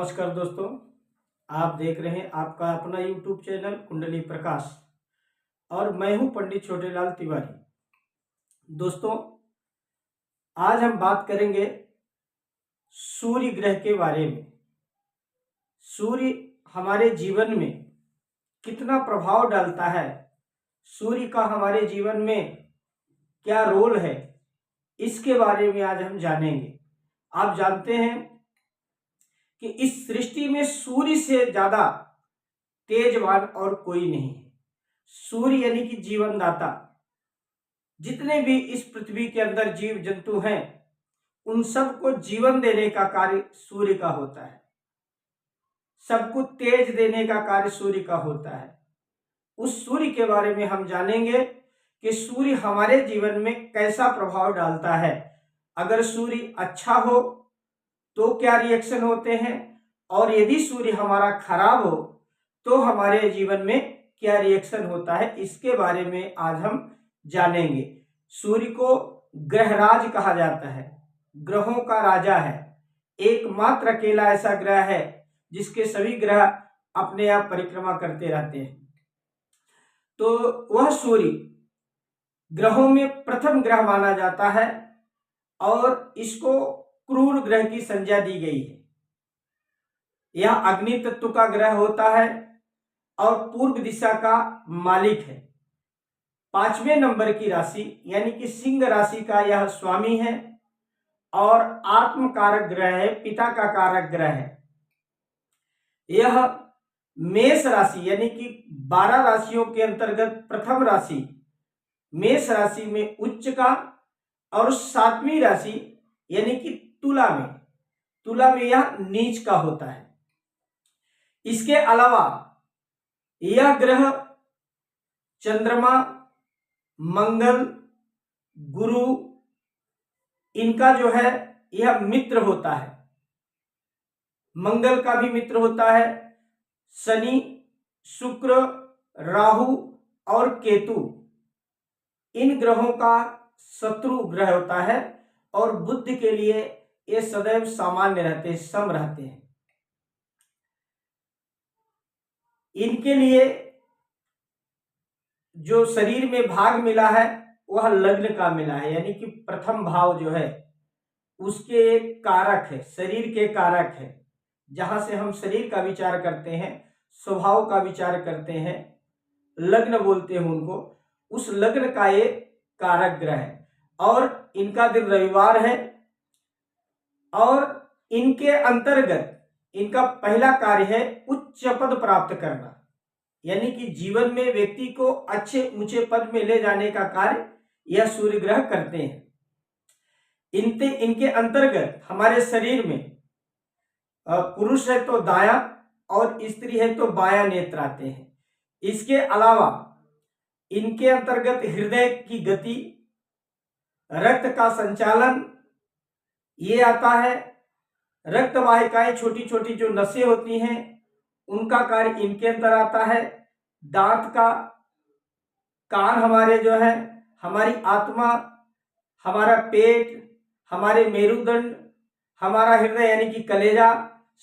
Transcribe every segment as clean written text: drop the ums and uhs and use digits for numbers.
नमस्कार दोस्तों, आप देख रहे हैं आपका अपना YouTube चैनल कुंडली प्रकाश और मैं हूं पंडित छोटेलाल तिवारी। दोस्तों, आज हम बात करेंगे सूर्य ग्रह के बारे में। सूर्य हमारे जीवन में कितना प्रभाव डालता है, सूर्य का हमारे जीवन में क्या रोल है, इसके बारे में आज हम जानेंगे। आप जानते हैं कि इस सृष्टि में सूर्य से ज्यादा तेजवान और कोई नहीं है। सूर्य यानी कि जीवनदाता। जितने भी इस पृथ्वी के अंदर जीव जंतु हैं, उन सबको जीवन देने का कार्य सूर्य का होता है। सबको तेज देने का कार्य सूर्य का होता है। उस सूर्य के बारे में हम जानेंगे कि सूर्य हमारे जीवन में कैसा प्रभाव डालता है। अगर सूर्य अच्छा हो तो क्या रिएक्शन होते हैं, और यदि सूर्य हमारा खराब हो तो हमारे जीवन में क्या रिएक्शन होता है, इसके बारे में आज हम जानेंगे। सूर्य को ग्रहराज कहा जाता है, ग्रहों का राजा है। एकमात्र अकेला ऐसा ग्रह है जिसके सभी ग्रह अपने आप परिक्रमा करते रहते हैं। तो वह सूर्य ग्रहों में प्रथम ग्रह माना जाता है और इसको क्रूर ग्रह की संज्ञा दी गई है। यह अग्नि तत्व का ग्रह होता है और पूर्व दिशा का मालिक है। 5वें नंबर की राशि यानी कि सिंह राशि का यह स्वामी है और आत्म कारक ग्रह है, पिता का कारक ग्रह है। यह मेष राशि यानी कि 12 राशियों के अंतर्गत प्रथम राशि मेष राशि में उच्च का, और 7वीं राशि यानी कि तुला में यह नीच का होता है। इसके अलावा यह ग्रह चंद्रमा, मंगल, गुरु, इनका जो है यह मित्र होता है। मंगल का भी मित्र होता है। शनि, शुक्र, राहु और केतु इन ग्रहों का शत्रु ग्रह होता है और बुद्धि के लिए ये सदैव सामान्य रहते हैं, सम रहते हैं। इनके लिए जो शरीर में भाग मिला है वह लग्न का मिला है, यानी कि प्रथम भाव जो है उसके एक कारक है, शरीर के कारक है। जहां से हम शरीर का विचार करते हैं, स्वभाव का विचार करते हैं, लग्न बोलते हैं उनको, उस लग्न का ये कारक ग्रह है और इनका दिन रविवार है। और इनके अंतर्गत इनका पहला कार्य है उच्च पद प्राप्त करना, यानी कि जीवन में व्यक्ति को अच्छे ऊंचे पद में ले जाने का कार्य यह सूर्य ग्रह करते हैं। इनके अंतर्गत हमारे शरीर में पुरुष है तो दायां और स्त्री है तो बायां नेत्र आते हैं। इसके अलावा इनके अंतर्गत हृदय की गति, रक्त का संचालन ये आता है। रक्त वाहिकाएं, छोटी छोटी जो नसें होती हैं, उनका कार्य इनके अंदर आता है। दांत का, कान हमारे जो है, हमारी आत्मा, हमारा पेट, हमारे मेरुदंड, हमारा हृदय यानी कि कलेजा,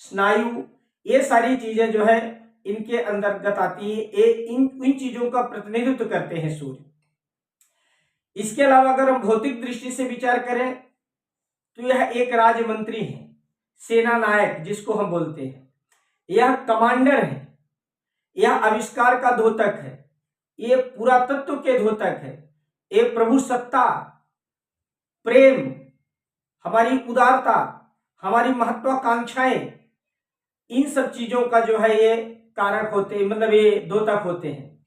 स्नायु, ये सारी चीजें जो है इनके अंतर्गत आती है। इन चीजों का प्रतिनिधित्व करते हैं सूर्य। इसके अलावा अगर हम भौतिक दृष्टि से विचार करें तो यह एक राज्य मंत्री है, सेना नायक जिसको हम बोलते हैं। यह कमांडर है, यह आविष्कार का द्योतक है, ये पुरातत्व के द्योतक है, ये प्रभु सत्ता, प्रेम, हमारी उदारता, हमारी महत्वाकांक्षाएं, इन सब चीजों का जो है ये कारक होते हैं, मतलब ये द्योतक होते हैं।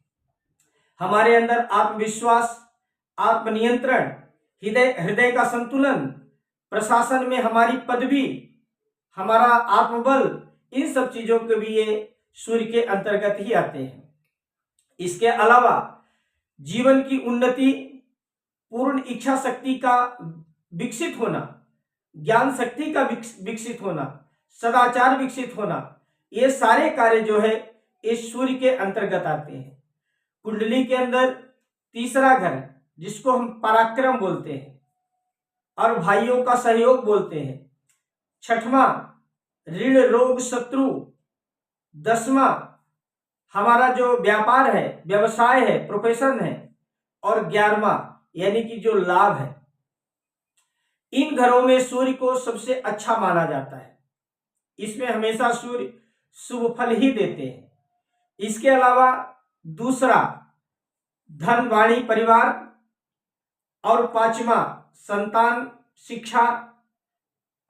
हमारे अंदर आत्मविश्वास, आत्मनियंत्रण, हृदय का संतुलन, प्रशासन में हमारी पदवी, हमारा आत्मबल, इन सब चीजों के भी ये सूर्य के अंतर्गत ही आते हैं। इसके अलावा जीवन की उन्नति, पूर्ण इच्छा शक्ति का विकसित होना, ज्ञान शक्ति का विकसित होना, सदाचार विकसित होना, ये सारे कार्य जो है इस सूर्य के अंतर्गत आते हैं। कुंडली के अंदर तीसरा घर जिसको हम पराक्रम बोलते हैं और भाइयों का सहयोग बोलते हैं, 6वां ऋण रोग शत्रु, 10वां हमारा जो व्यापार है, व्यवसाय है, प्रोफेशन है, और 11वां यानी कि जो लाभ है। इन घरों में सूर्य को सबसे अच्छा माना जाता है। इसमें हमेशा सूर्य शुभ फल ही देते हैं। इसके अलावा दूसरा धन, वाणी, परिवार, और 5वां संतान, शिक्षा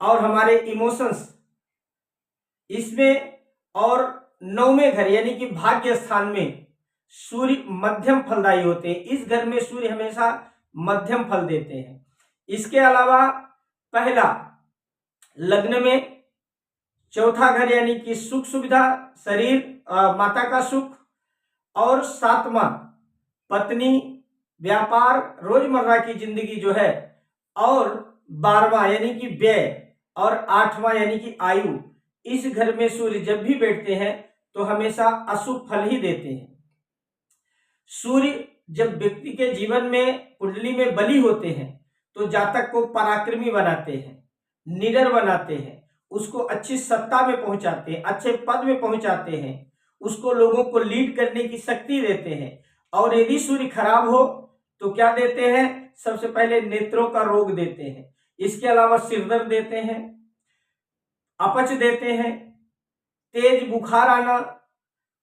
और हमारे इमोशंस इसमें, और 9वें घर यानी कि भाग्य स्थान में सूर्य मध्यम फलदायी होते हैं। इस घर में सूर्य हमेशा मध्यम फल देते हैं। इसके अलावा पहला लग्न में, चौथा घर यानी कि सुख सुविधा, शरीर, माता का सुख, और 7वां पत्नी, व्यापार, रोजमर्रा की जिंदगी जो है, और 12वां यानी कि व्यय, और 8वां यानी कि आयु। इस घर में सूर्य जब भी बैठते हैं तो हमेशा अशुभ फल ही देते हैं। सूर्य जब व्यक्ति के जीवन में, कुंडली में बली होते हैं तो जातक को पराक्रमी बनाते हैं, निडर बनाते हैं, उसको अच्छी सत्ता में पहुंचाते हैं, अच्छे पद में पहुंचाते हैं, उसको लोगों को लीड करने की शक्ति देते हैं। और यदि सूर्य खराब हो तो क्या देते हैं? सबसे पहले नेत्रों का रोग देते हैं। इसके अलावा सिरदर्द देते हैं, अपच देते हैं, तेज बुखार आना,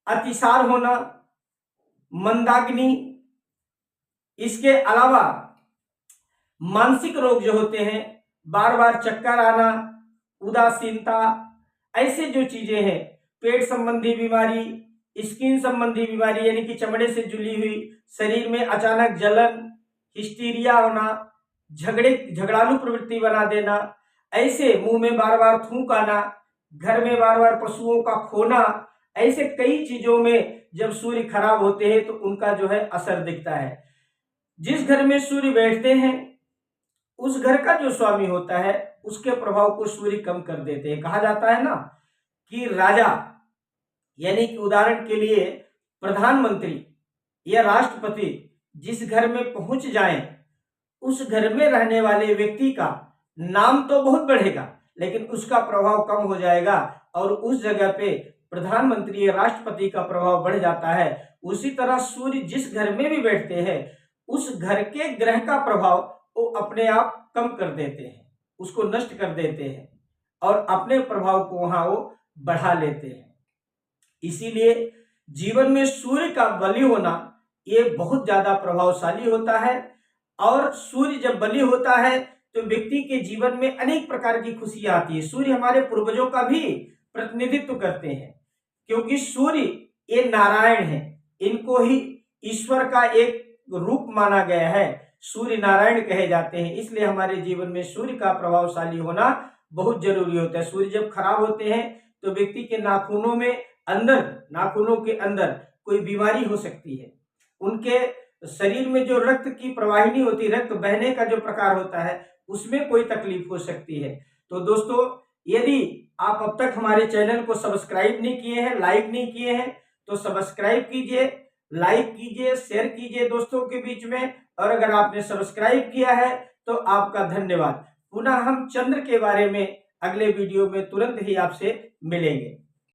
अतिसार होना, मंदाग्नि। इसके अलावा मानसिक रोग जो होते हैं, बार बार चक्कर आना, उदासीनता, ऐसे जो चीजें हैं, पेट संबंधी बीमारी, स्किन संबंधी बीमारी यानी कि चमड़े से जुड़ी हुई, शरीर में अचानक जलन, हिस्टीरिया होना, झगड़ालू प्रवृत्ति बना देना, ऐसे मुंह में बार बार थूक आना, घर में बार बार पशुओं का खोना, ऐसे कई चीजों में जब सूर्य खराब होते हैं तो उनका जो है असर दिखता है। जिस घर में सूर्य बैठते हैं उस घर का जो स्वामी होता है उसके प्रभाव को सूर्य कम कर देते हैं। कहा जाता है ना कि राजा यानी कि उदाहरण के लिए प्रधानमंत्री या राष्ट्रपति जिस घर में पहुंच जाएं उस घर में रहने वाले व्यक्ति का नाम तो बहुत बढ़ेगा लेकिन उसका प्रभाव कम हो जाएगा, और उस जगह पे प्रधानमंत्री या राष्ट्रपति का प्रभाव बढ़ जाता है। उसी तरह सूर्य जिस घर में भी बैठते हैं उस घर के ग्रह का प्रभाव वो अपने आप कम कर देते हैं, उसको नष्ट कर देते हैं और अपने प्रभाव को वहां वो बढ़ा लेते हैं। इसीलिए जीवन में सूर्य का बली होना ये बहुत ज्यादा प्रभावशाली होता है। और सूर्य जब बली होता है तो व्यक्ति के जीवन में अनेक प्रकार की खुशियां आती है। सूर्य हमारे पूर्वजों का भी प्रतिनिधित्व करते हैं क्योंकि सूर्य ये नारायण है, इनको ही ईश्वर का एक रूप माना गया है। सूर्य नारायण कहे जाते हैं, इसलिए हमारे जीवन में सूर्य का प्रभावशाली होना बहुत जरूरी होता है। सूर्य जब खराब होते हैं तो व्यक्ति के नाखूनों में नाखूनों के अंदर कोई बीमारी हो सकती है, उनके शरीर में जो रक्त की प्रवाहिनी होती है, रक्त बहने का जो प्रकार होता है उसमें कोई तकलीफ हो सकती है। तो दोस्तों यदि आप अब तक हमारे चैनल को सब्सक्राइब नहीं किए हैं, लाइक नहीं किए हैं तो सब्सक्राइब कीजिए, लाइक कीजिए, शेयर कीजिए दोस्तों के बीच में। और अगर आपने सब्सक्राइब किया है तो आपका धन्यवाद। पुनः हम चंद्र के बारे में अगले वीडियो में तुरंत ही आपसे मिलेंगे।